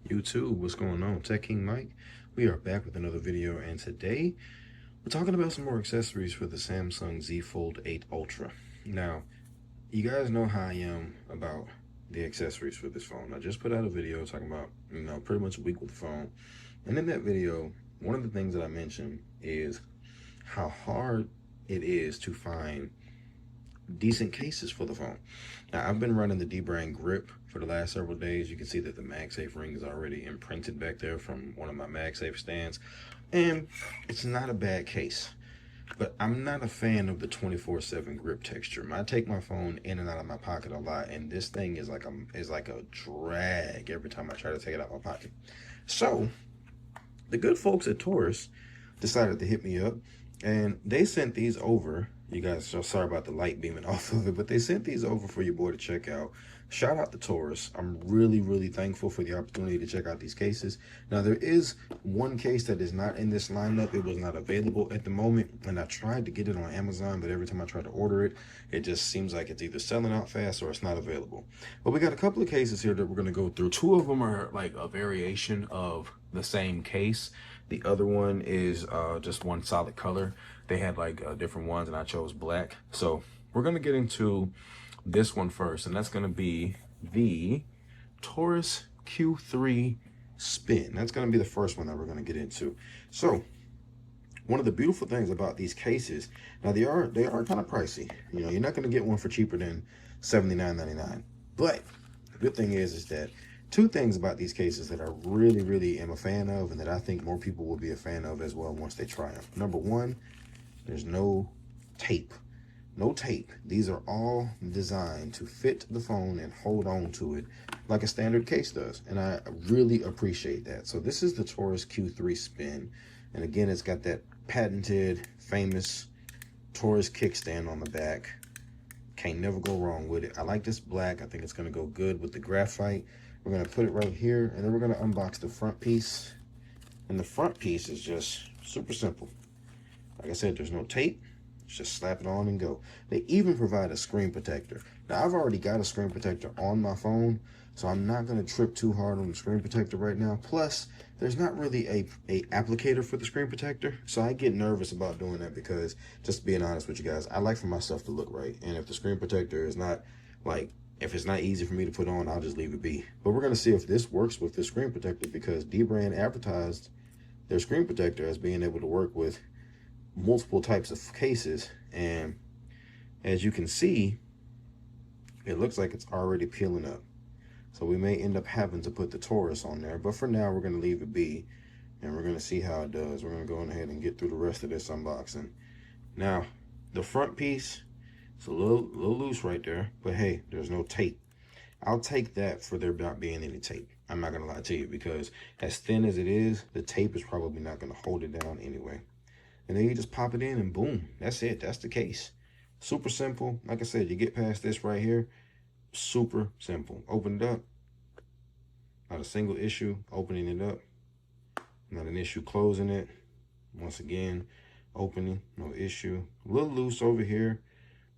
YouTube, what's going on? Tech King Mike. We are back with another video, and today we're talking about some more accessories for the Samsung Z Fold 8 Ultra. Now, you guys know how I am about the accessories for this phone. I just put out a video talking about, pretty much a week with the phone. And in that video, one of the things that I mentioned is how hard it is to find decent cases for the phone. Now, I've been running the D-Brand grip for the last several days. You can see that the MagSafe ring is already imprinted back there from one of my MagSafe stands, and it's not a bad case. But I'm not a fan of the 24/7 grip texture. I take my phone in and out of my pocket a lot, and this thing is like a drag every time I try to take it out of my pocket. So the good folks at Torras decided to hit me up, and they sent these over. You guys are sorry about the light beaming off of it, but they sent these over for your boy to check out. Shout out to Torras. I'm really thankful for the opportunity to check out these cases. Now, there is one case that is not in this lineup. It was not available at the moment, and I tried to get it on Amazon, but every time I try to order it, it just seems like it's either selling out fast or it's not available. But we got a couple of cases here that we're going to go through. Two of them are like a variation of the same case. The other one is just one solid color. They had like different ones, and I chose black. So we're gonna get into this one first, and that's gonna be the Torras Q3 Spin. That's gonna be the first one that we're gonna get into. So one of the beautiful things about these cases, now they are kind of pricey. You know, you're not gonna get one for cheaper than $79.99. But the good thing is that two things about these cases that I really am a fan of, and that I think more people will be a fan of as well once they try them. Number one, there's no tape. No tape. These are all designed to fit the phone and hold on to it like a standard case does. And I really appreciate that. So this is the Torras Q3 Spin. And again, it's got that patented, famous Torras kickstand on the back. Can't never go wrong with it. I like this black. I think it's going to go good with the graphite. We're going to put it right here, and then we're going to unbox the front piece. And the front piece is just super simple. Like I said, there's no tape. Just slap it on and go. They even provide a screen protector. Now, I've already got a screen protector on my phone, so I'm not going to trip too hard on the screen protector right now. Plus, there's not really a applicator for the screen protector, so I get nervous about doing that because, just being honest with you guys, I like for my stuff to look right. And if the screen protector is not, if it's not easy for me to put on, I'll just leave it be. But we're going to see if this works with the screen protector, because D-Brand advertised their screen protector as being able to work with multiple types of cases, and as you can see, it looks like it's already peeling up. So we may end up having to put the Torras on there, but for now we're going to leave it be, and we're going to see how it does. We're going to go ahead and get through the rest of this unboxing. Now, the front piece, it's a little loose right there, but hey, there's no tape. I'll take that for there not being any tape. I'm not going to lie to you, because as thin as it is, the tape is probably not going to hold it down anyway. And then you just pop it in and boom, that's it. That's the case. Super simple. Like I said, you get past this right here, super simple. Open it up. Not a single issue opening it up. Not an issue closing it. Once again, opening, no issue. A little loose over here,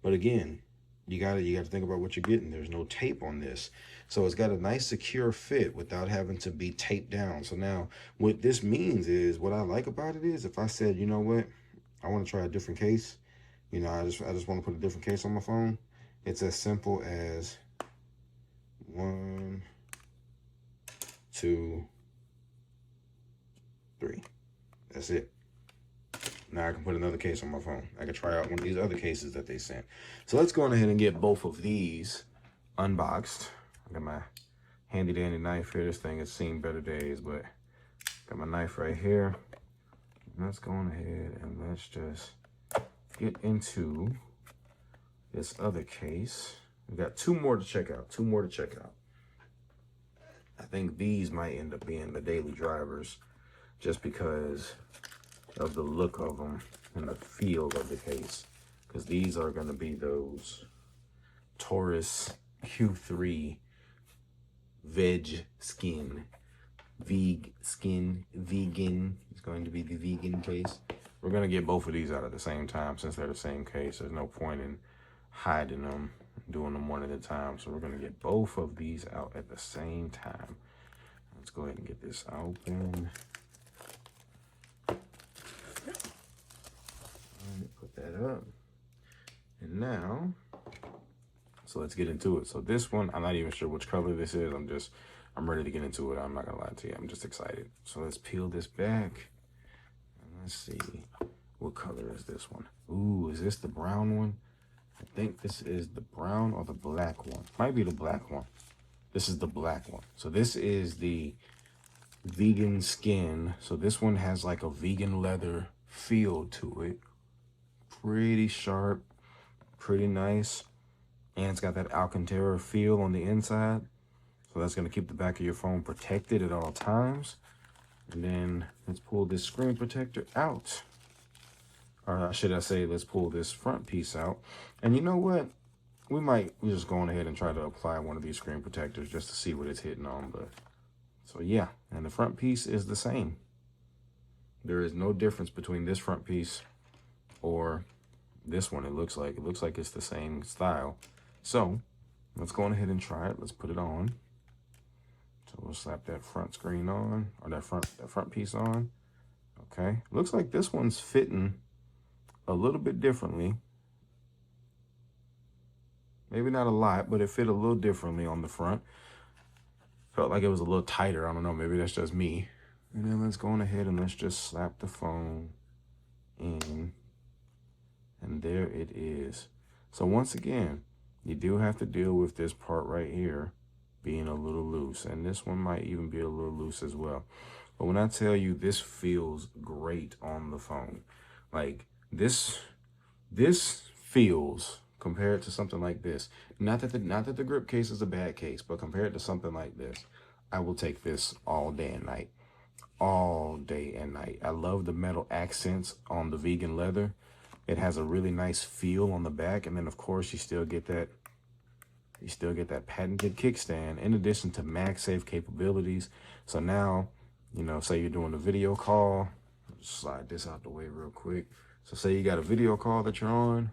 but again, you gotta think about what you're getting. There's no tape on this. So it's got a nice secure fit without having to be taped down. So now what this means is, what I like about it is, if I said, you know what, I want to try a different case, I just want to put a different case on my phone, it's as simple as 1, 2, 3. That's it. Now I can put another case on my phone. I can try out one of these other cases that they sent. So let's go on ahead and get both of these unboxed. I got my handy dandy knife here. This thing has seen better days, but got my knife right here. Let's go on ahead and let's just get into this other case. We got two more to check out. I think these might end up being the daily drivers, just because of the look of them and the feel of the case, because these are going to be those Torras Q3 vegan. It's going to be the vegan case. We're going to get both of these out at the same time, since they're the same case. There's no point in hiding them, doing them one at a time. So we're going to get both of these out at the same time. Let's go ahead and this open. Put that up. And now, so let's get into it. So this one, I'm not even sure which color this is. I'm ready to get into it. I'm not gonna lie to you. I'm just excited. So let's peel this back. And let's see. What color is this one? Ooh, is this the brown one? I think this is the brown or the black one. Might be the black one. This is the black one. So this is the vegan skin. So this one has like a vegan leather feel to it. Pretty sharp, pretty nice. And it's got that Alcantara feel on the inside. So that's gonna keep the back of your phone protected at all times. And then let's pull this screen protector out. Or should I say, let's pull this front piece out. And you know what? We're just going ahead and try to apply one of these screen protectors just to see what it's hitting on. But so yeah, and the front piece is the same. There is no difference between this front piece or this one. It looks like it's the same style. So let's go ahead and try it. Let's put it on. So we'll slap that front screen on, or that front piece on. Okay, looks like this one's fitting a little bit differently. Maybe not a lot, but it fit a little differently on the front. Felt like it was a little tighter. I don't know, maybe that's just me. And then let's go on ahead and let's just slap the phone in. And there it is. So once again, you do have to deal with this part right here being a little loose. And this one might even be a little loose as well. But when I tell you this feels great on the phone, like this feels, compared to something like this, not that the grip case is a bad case, but compared to something like this, I will take this all day and night. All day and night. I love the metal accents on the vegan leather. It has a really nice feel on the back, and then of course you still get that patented kickstand in addition to MagSafe capabilities. So now, you know, say you're doing a video call, slide this out the way real quick. So say you got a video call that you're on,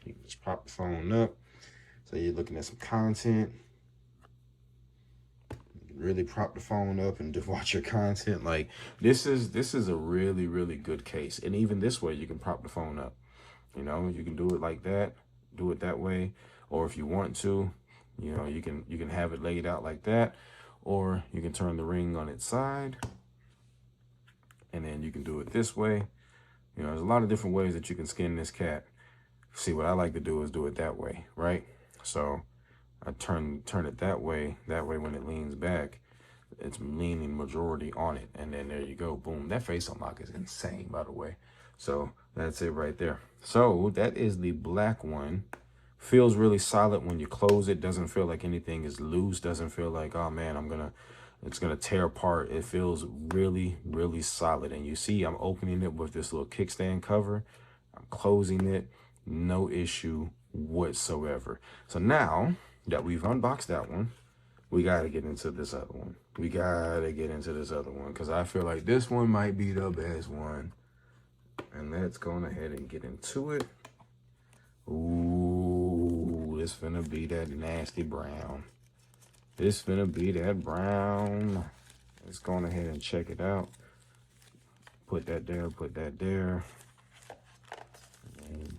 you can just pop the phone up. So you're looking at some content, you can really prop the phone up and just watch your content. Like this is a really, really good case. And even this way you can prop the phone up. You know, you can do it like that, do it that way. Or if you want to, you know, you can have it laid out like that, or you can turn the ring on its side and then you can do it this way. You know, there's a lot of different ways that you can skin this cat. See, what I like to do is do it that way, right? So I turn it that way. That way when it leans back, it's leaning majority on it. And then there you go, boom. That face unlock is insane, by the way. So that's it right there. So that is the black one. Feels really solid when you close it. Doesn't feel like anything is loose. Doesn't feel like, oh man, it's gonna tear apart. It feels really, really solid. And you see I'm opening it with this little kickstand cover. I'm closing it, no issue whatsoever. So now that we've unboxed that one, we gotta get into this other one. Because I feel like this one might be the best one. And let's go ahead and get into it. Ooh, it's finna be that nasty brown. It's finna be that brown. Let's go ahead and check it out. Put that there, put that there. And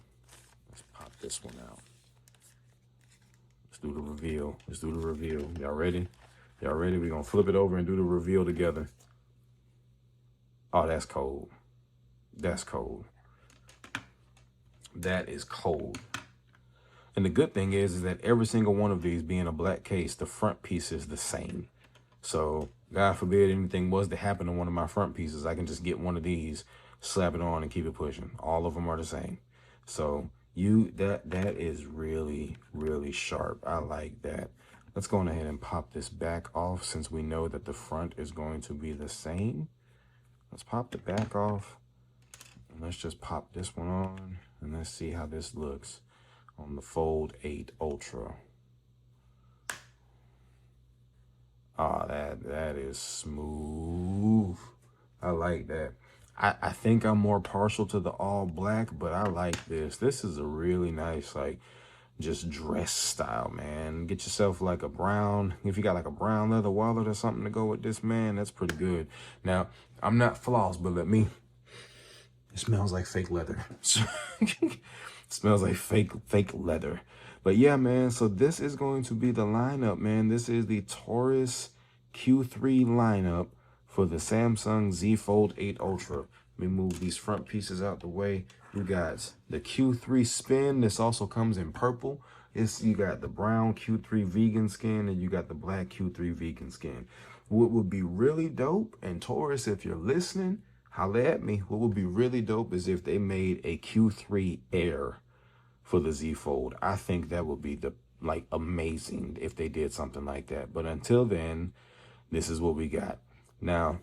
let's pop this one out. Let's do the reveal. Y'all ready? Y'all ready? We're gonna flip it over and do the reveal together. Oh, that's cold. That's cold. That is cold. And the good thing is that every single one of these being a black case, the front piece is the same. So God forbid anything was to happen to one of my front pieces, I can just get one of these, slap it on and keep it pushing. All of them are the same. So that is really, really sharp. I like that. Let's go ahead and pop this back off since we know that the front is going to be the same. Let's pop the back off. And let's just pop this one on and let's see how this looks on the Fold 8 Ultra. Ah, that is smooth. I like that. I think I'm more partial to the all black, but I like this. This is a really nice, like, just dress style, man. Get yourself like a brown, if you got like a brown leather wallet or something to go with this, man, that's pretty good. Now, I'm not floss, but it smells like fake leather. It smells like fake leather. But yeah, man, so this is going to be the lineup, man. This is the Torras Q3 lineup for the Samsung Z Fold 8 Ultra. Let me move these front pieces out the way. You got the Q3 Spin. This also comes in purple. You got the brown Q3 vegan skin, and you got the black Q3 vegan skin. What would be really dope, and Torras, if you're listening, holla at me. What would be really dope is if they made a Q3 Air for the Z Fold. I think that would be amazing if they did something like that. But until then, this is what we got. Now,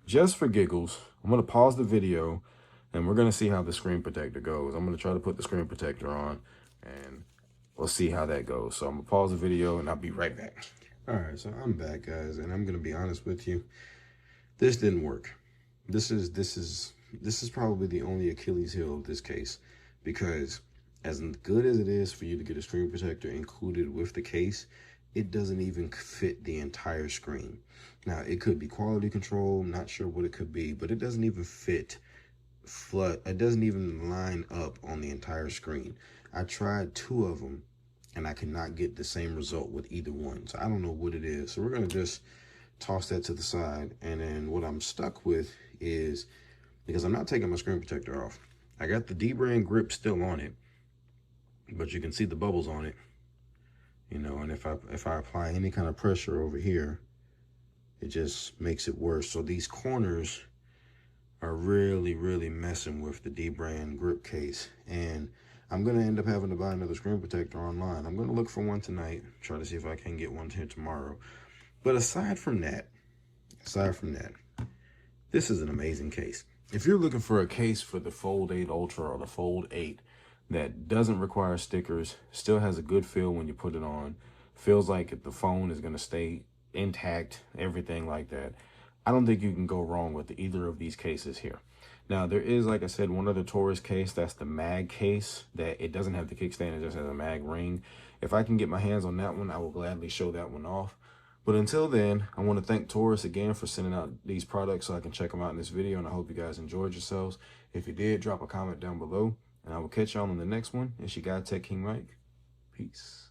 just for giggles, I'm going to pause the video and we're going to see how the screen protector goes. I'm going to try to put the screen protector on and we'll see how that goes. So I'm going to pause the video and I'll be right back. All right, so I'm back, guys, and I'm going to be honest with you. This didn't work. This is probably the only Achilles heel of this case, because as good as it is for you to get a screen protector included with the case, it doesn't even fit the entire screen. Now, it could be quality control, I'm not sure what it could be, but it doesn't even fit it doesn't even line up on the entire screen. I tried 2 of them and I could not get the same result with either one. So I don't know what it is. So we're gonna just toss that to the side. And then what I'm stuck with is, because I'm not taking my screen protector off, I got the D-brand grip still on it, but you can see the bubbles on it, you know, and if I apply any kind of pressure over here, it just makes it worse. So these corners are really messing with the D-brand grip case, and I'm gonna end up having to buy another screen protector online. I'm gonna look for one tonight, try to see if I can get one here tomorrow. But aside from that, this is an amazing case. If you're looking for a case for the Fold 8 Ultra or the Fold 8 that doesn't require stickers, still has a good feel when you put it on, feels like the phone is going to stay intact, everything like that, I don't think you can go wrong with either of these cases here. Now, there is, like I said, one other Torras case. That's the mag case, that it doesn't have the kickstand, it just has a mag ring. If I can get my hands on that one, I will gladly show that one off. But until then, I want to thank Torras again for sending out these products so I can check them out in this video, and I hope you guys enjoyed yourselves. If you did, drop a comment down below, and I will catch y'all on the next one. It's your guy, Tech King Mike. Peace.